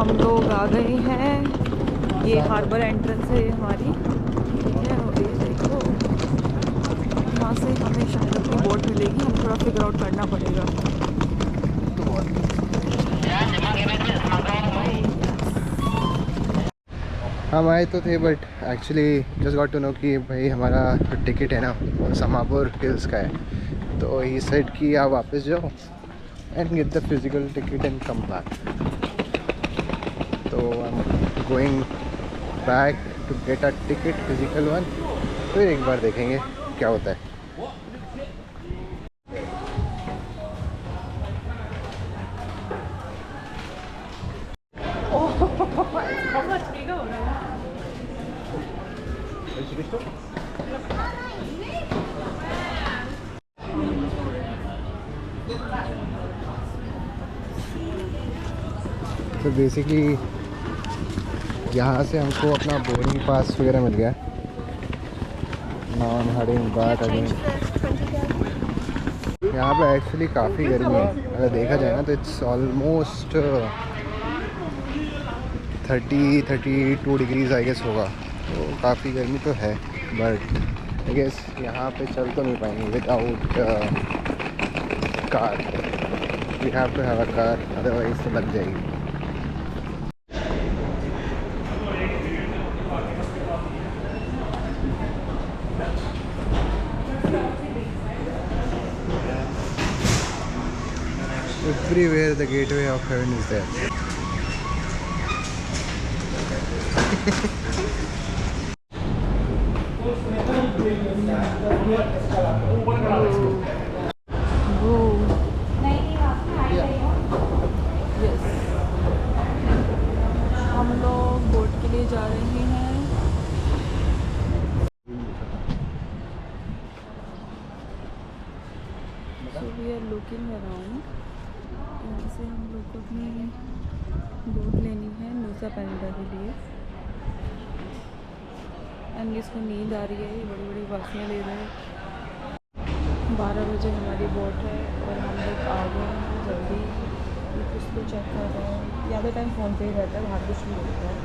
हम लोग आ गए हैं, ये हार्बर एंट्रेंस है हमारी, ठीक है। और ये देखो यहाँ से हमें शायद अपनी बोट मिलेगी, हम थोड़ा फिगर आउट करना पड़ेगा। हम आए तो थे but actually just got to know कि भाई हमारा जो टिकट है ना वो समापुर हिल्स का है, तो ही सेड कि आप वापस जाओ and get the physical ticket and come back. तो I am going back to get a ticket, physical one, फिर एक बार देखेंगे क्या होता है। तो बेसिकली यहाँ से हमको अपना बोर्डिंग पास वगैरह मिल गया। Non heading back again. यहाँ पे एक्चुअली काफ़ी गर्मी है, अगर देखा जाए ना तो it's almost 30-32 degrees I guess होगा, तो काफ़ी गर्मी तो है। बट आई गेस यहाँ पे चल तो नहीं पाएंगे without car. We have to have a car, otherwise तो लग जाएगी। Everywhere the gateway of heaven is there. हम लोग बोट के लिए जा रहे हैं। So we are looking around। यहाँ से हम लोग को अपनी बोट लेनी है नूसा पेनिनसुला के लिए। एंड इसको नींद आ रही है, ये बड़ी बड़ी वासियाँ ले रहे हैं। 12 बजे हमारी बोट है और हम लोग आ गए हैं जल्दी। ये कुछ तो चेक कर रहे हैं, ज़्यादा टाइम फ़ोन पे ही रहता है, बाहर कुछ नहीं होता है,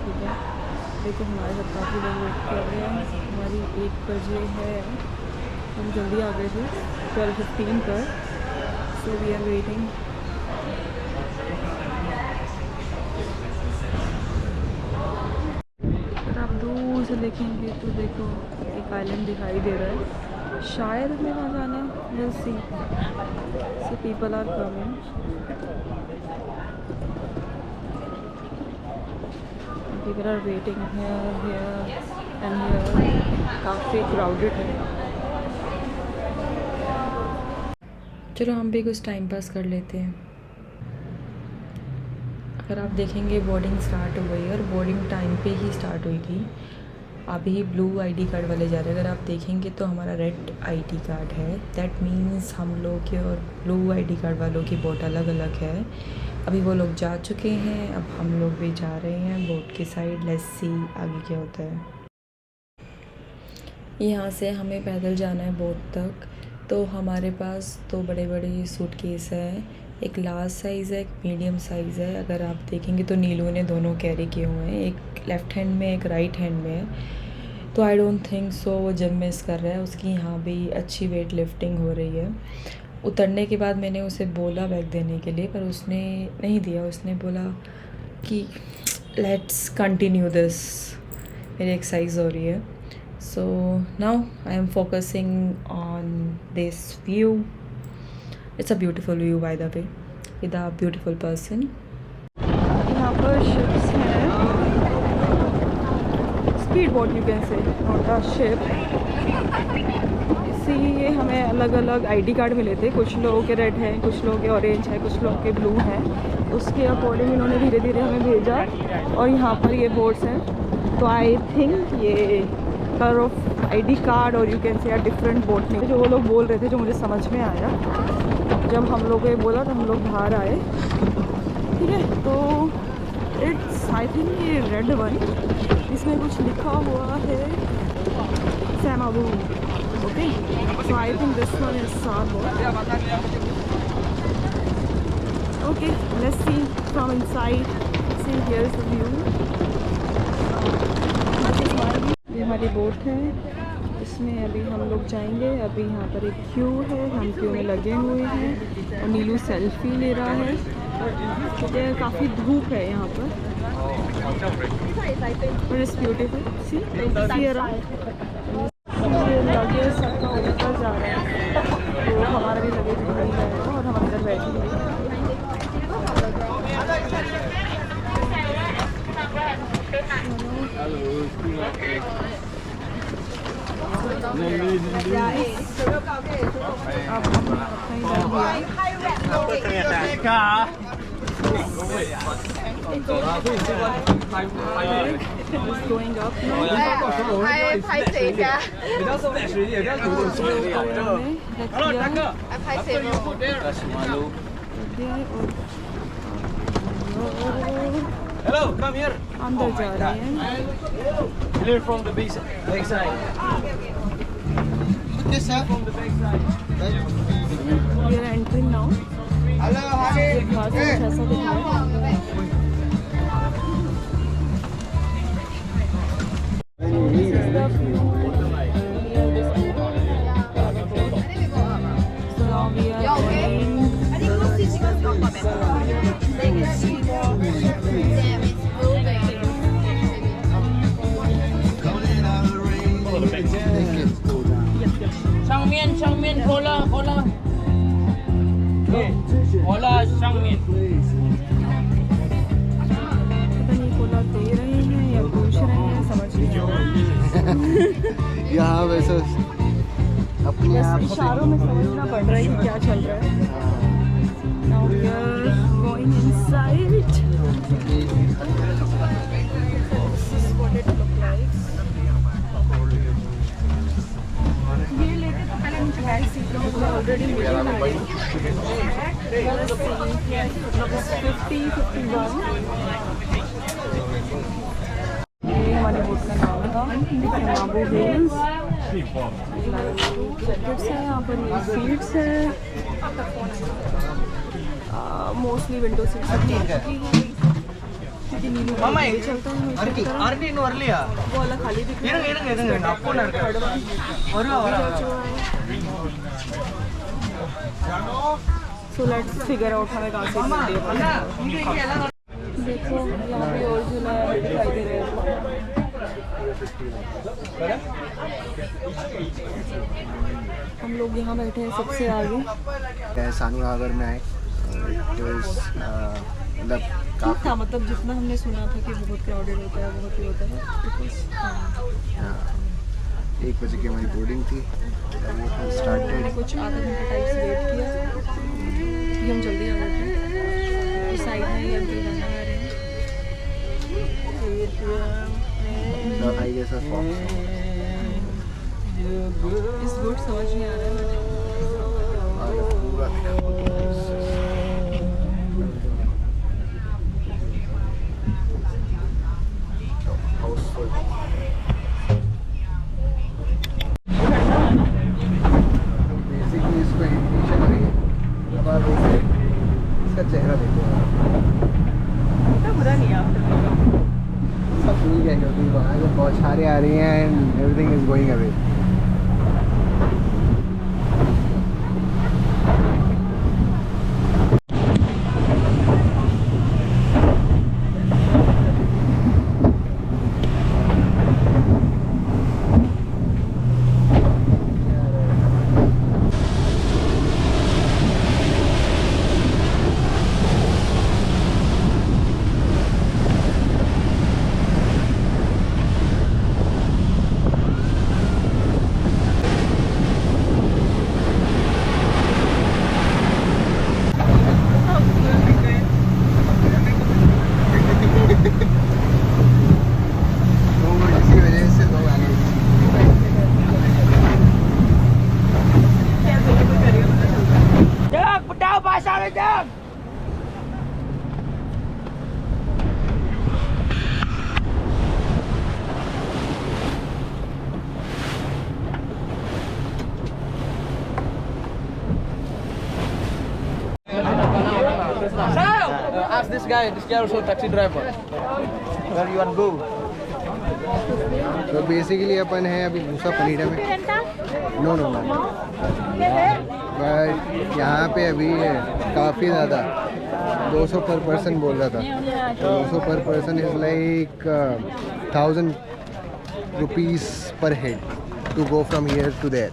ठीक है। देखो हमारे साथ काफ़ी लोग वेट कर रहे हैं। हमारी 1 बजे है, हम जल्दी आ गए थे 12:15 पर। So we are waiting. अगर आप दूर से देखेंगे तो देखो एक आइलैंड दिखाई दे रहा है, शायद हमें वहाँ जाना है। Will see. So people are coming. People are waiting here and here. काफ़ी क्राउडेड है। चलो हम भी कुछ टाइम पास कर लेते हैं। अगर आप देखेंगे बोर्डिंग स्टार्ट हो गई और बोर्डिंग टाइम पे ही स्टार्ट हुई थी। अभी ब्लू आईडी कार्ड वाले जा रहे हैं। अगर आप देखेंगे तो हमारा रेड आईडी कार्ड है। दैट मीन्स हम लोग के और ब्लू आईडी कार्ड वालों की बोट अलग अलग है। अभी वो लोग जा चुके हैं, अब हम लोग भी जा रहे हैं बोट की साइड। लेट्स सी आगे क्या होता है। यहाँ से हमें पैदल जाना है बोट तक। तो हमारे पास 2 बड़े बड़े सूटकेस है, एक लार्ज साइज़ है, एक मीडियम साइज़ है। अगर आप देखेंगे तो नीलू ने दोनों कैरी किए हुए हैं, एक लेफ़्ट हैंड में एक राइट हैंड में है। तो आई डोंट थिंक सो वो जिम मिस कर रहा है, उसकी यहाँ भी अच्छी वेट लिफ्टिंग हो रही है। उतरने के बाद मैंने उसे बोला बैग देने के लिए, पर उसने नहीं दिया। उसने बोला कि लेट्स कंटिन्यू दिस, मेरी एक्सरसाइज हो रही है। So now I am focusing on this view. It's a beautiful view by the way, with a beautiful person. यहाँ पर ships हैं, speed boat you can say, not a ship. इसीलिए हमें अलग अलग आईडी कार्ड मिले थे। कुछ लोगों के रेड हैं, कुछ लोगों के ऑरेंज है, कुछ लोगों के ब्लू हैं। उसके अकॉर्डिंग इन्होंने धीरे धीरे हमें भेजा। और यहाँ पर ये बोर्ड्स हैं, तो आई थिंक ये कलर ऑफ आईडी कार्ड और you can say different boat नहीं, जो वो लोग बोल रहे थे, जो मुझे समझ में आया जब हम लोगों ने बोला तो हम लोग बाहर आए, ठीक है। तो इट्स आई थिंक ये रेड वन, इसमें कुछ लिखा हुआ है सैमाबू, okay. So I think this one is सार बोट। Okay, let's see from inside. See, here's the view. ये हमारी बोट है, इसमें अभी हम लोग जाएंगे। अभी यहाँ पर एक क्यू है, हम क्यू में लगे हुए हैं और नीलू सेल्फी ले रहा है क्योंकि काफ़ी धूप है यहाँ पर। और इट्स ब्यूटीफुल, सी लगेज सबका ऊपर जा रहा है, तो हमारा भी लगेज नहीं जाएगा और हम अंदर बैठेंगे। It's going up now. Hello, come here. अंदर जा रहे हैं। Clear from the back side. From the back side. We are entering now. Hello, honey. बाहर से कुछ ऐसा दिख रहा है। This is the view. So now we are going. Shangmian, cola. Okay, cola, shangmian. पता नहीं कोला दे रहे हैं या पूछ रहे हैं, समझ नहीं आ रहा। यहाँ वैसे अपने बस आप इशारों में समझना पड़ रहा है कि क्या चल रहा है। Now we are going inside. This is what it looks like. ये लेके तो पहले मुझे बैग सीट लो, मुझे ऑलरेडी मिली है। 50-51। ये हमारी बोट का नाम था, माबू हिल्स। जैकेट्स हैं यहाँ पर, ये सीट्स हैं, मोस्टली विंडो सीट्स हैं क्योंकि नीलू नहीं चलता है हमेशा की तरह। वो वाला खाली दिख रहा है। सो लेट्स फिगर आउट हमें कहाँ से मिलती है। देखो यहाँ पे और झूला दिखाई दे रहे हैं। हम लोग यहाँ बैठे हैं सबसे आगे। सानू हागर में आए, मतलब ठीक था, मतलब जितना हमने सुना था कि बहुत क्राउडेड होता है, बहुत ही होता है। 1 बजे की हमारी बोर्डिंग थी, स्टार्टेड। कुछ आधा घंटा टाइप से वेट किया, कि हम जल्दी आ गए थे। साइड में ये अंकल गाना गा रहे हैं। I guess a fox. इस गुड समझ नहीं आ रहा है मुझे। बेसिकली इसको इरिटेशन हो रही है, इसका चेहरा देखो, बुरा नहीं है सब ठीक है क्योंकि वहाँ से बौछारें आ रही हैं and everything is going away. ask this guy also taxi driver. Where you want to go? तो बेसिकली अपन है अभी मूसा पनीडा में. No no no. बट यहाँ पे अभी काफ़ी ज़्यादा 200 पर पर्सन बोल रहा था. 200 पर person is like 1000 rupees per head to go from here to there.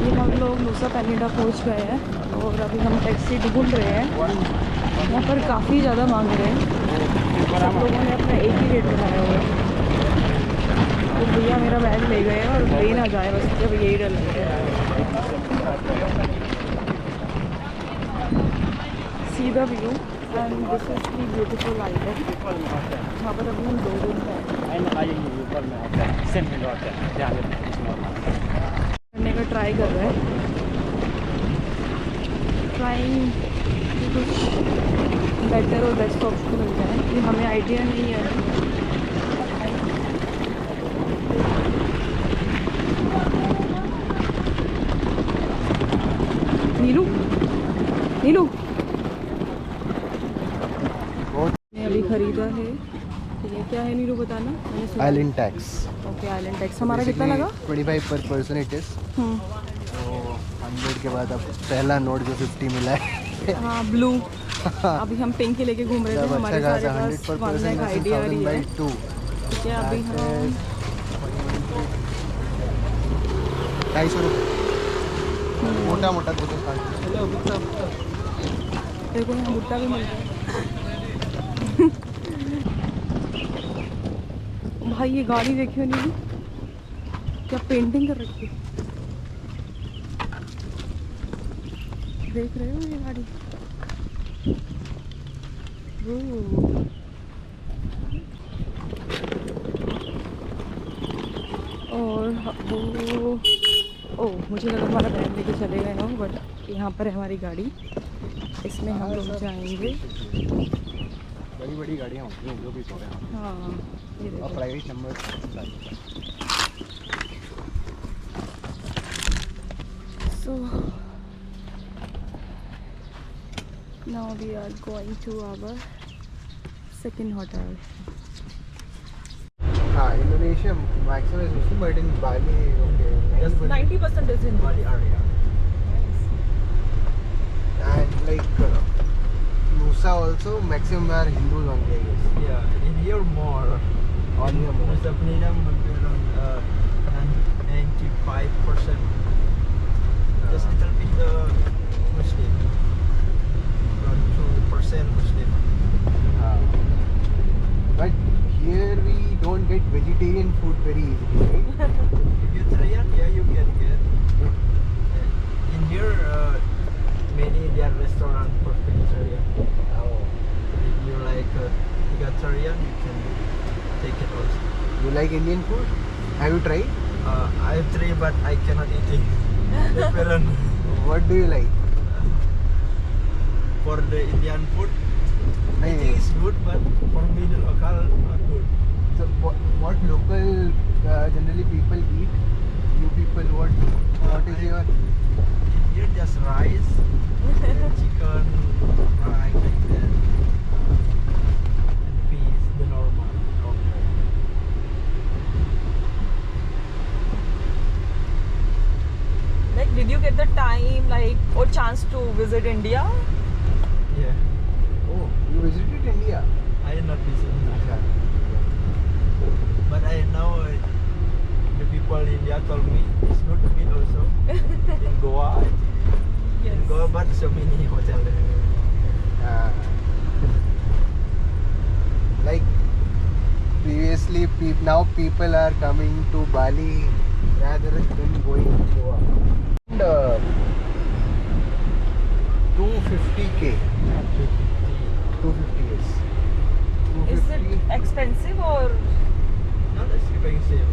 ये हम लोग मूसा पेनिडा पहुंच गए हैं और अभी हम टैक्सी ढूंढ रहे हैं. यहाँ पर काफ़ी ज़्यादा मांग रहे हैं. सब लोगों ने अपना एक ही रेट बताया हुआ है. तो भैया मेरा बैग ले गए हैं और ले ना जाए बस जब यही डर लगता है. See the view and this is the beautiful island. यहाँ पर अभी हम 2 दिन हैं. करने का ट्राई कर रहे हैं. ट्राइंग कुछ बेटर और बेस्ट ऑप्शन मिल जाए. ये हमें आइडिया नहीं है. नीलू नीलू ने अभी खरीदा है. ये क्या है नीलू बताना. मैंने सुना. Island tax. Okay island tax हमारा कितना लगा. 25 पर पर्सन इट इज़. तो 100 के बाद अब पहला नोट जो 50 मिला है. हाँ ब्लू. अभी हम पिंक ही लेके घूम रहे थे. हमारे सारे पास 1 लाख आइडिया आ रही है. ठीक है अभी हम 250 रुपये. मोटा मोटा 260. देखो यहाँ भुट्टा भी मिल रहा है. भाई ये गाड़ी देखियो नहीं क्या पेंटिंग कर रखी है. देख रहे हो ये गाड़ी. और वो मुझे लगा हमारा बैग लेके चले गए हो. बट यहाँ पर है हमारी गाड़ी. इसमें हम लोग जाएंगे. बड़ी बड़ी गाड़ियाँ होती हैं जो भी सो रहे हैं. हाँ ये देखो. Private number. So now we are going to our second hotel. हाँ Indonesia maximum is Muslim but in Bali okay 90% is Hindu. Bali area. And like Nusa also maximum are Hindus only I guess. Yeah, in here more. Only a more. Nusa Penida would be around 95%. Just little bit Muslim. Around 2% Muslim. But here we don't get vegetarian food very easily, right? Vegetarian, yeah, you can get. In here, many Indian restaurants for vegetarian. If you like vegetarian, you can take it also. You like Indian food? Have you tried? I have tried, but I cannot eat it. Different. What do you like? For the Indian food, I Hey. think it's good, but for me the local not good. So what local generally people eat? You people what is your? Here just rice, and chicken, fried like that, and fish, the normal. Okay. Like did you get the time or chance to visit India? Yeah, Oh, you visited India? I not visit India, but I know the people in India told me it's good to meet also in Goa. I think. In Goa, but so many hotel there. Like previously, now people are coming to Bali rather than going to Goa. And 250k. 250 years. Is it expensive or? Not expensive.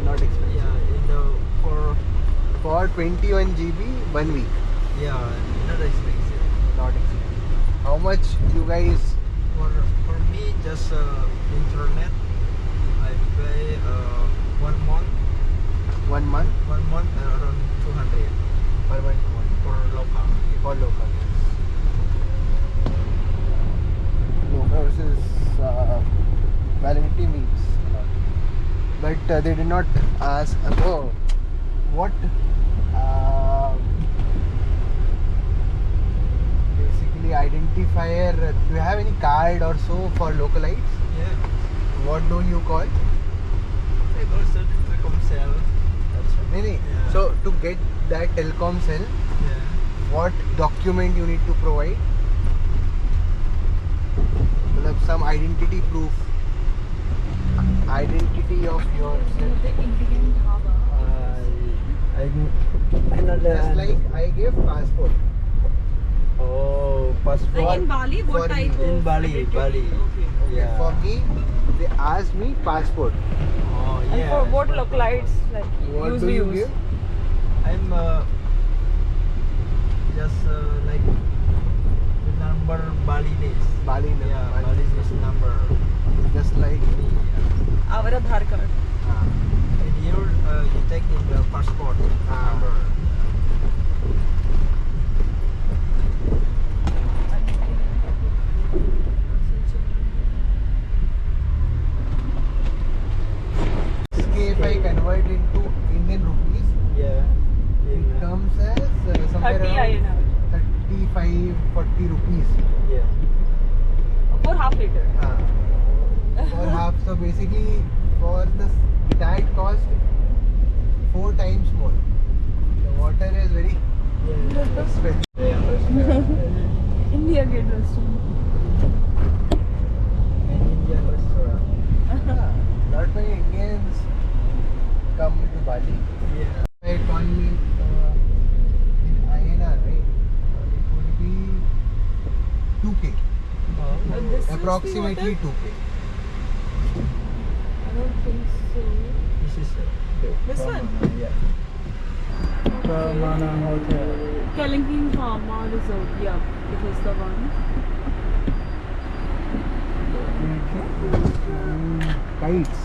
Not expensive. Yeah, in the For 21 GB, 1 week. yeah, not expensive. Not expensive. How much you guys? For me, just internet. I pay 1 month. 1 month? 1 month around but they did not ask. Oh, what? Basically, identifier. Do you have any card or so for localites? Yeah. What do you call? I also Telkomsel. That's right. No. Yeah. So to get that Telkomsel, Yeah. what document you need to provide? Like some identity proof. Identity of yourself. I'm not Just like I gave passport. Oh, passport. Like in Bali, what for type me. of In Bali, identity? Bali. Okay. Yeah. For me, they asked me passport. Oh, yeah. And for what it's localites like What use do we you use? give? I'm just like the number Balinese. Bali number. Yeah, Balinese number. Just like me. Our Aadhaar card. And here you take in the passport number. Okay, if I convert into Indian rupees, Yeah. it comes as somewhere 30 around INR 35, 40 rupees. Yeah. for half liter. For half. So basically, for that cost 4 times more. The water is very expensive. Yeah. India Gate restaurant. An Indian restaurant. Not many Indians come to Bali. Yeah. It only in INR, right? It would be 2K. This Approximately 2K. I don't think so. This is This one? Yeah. Pramana Hotel. Kalinking Hama Resort. Yeah, it is the one. Kites.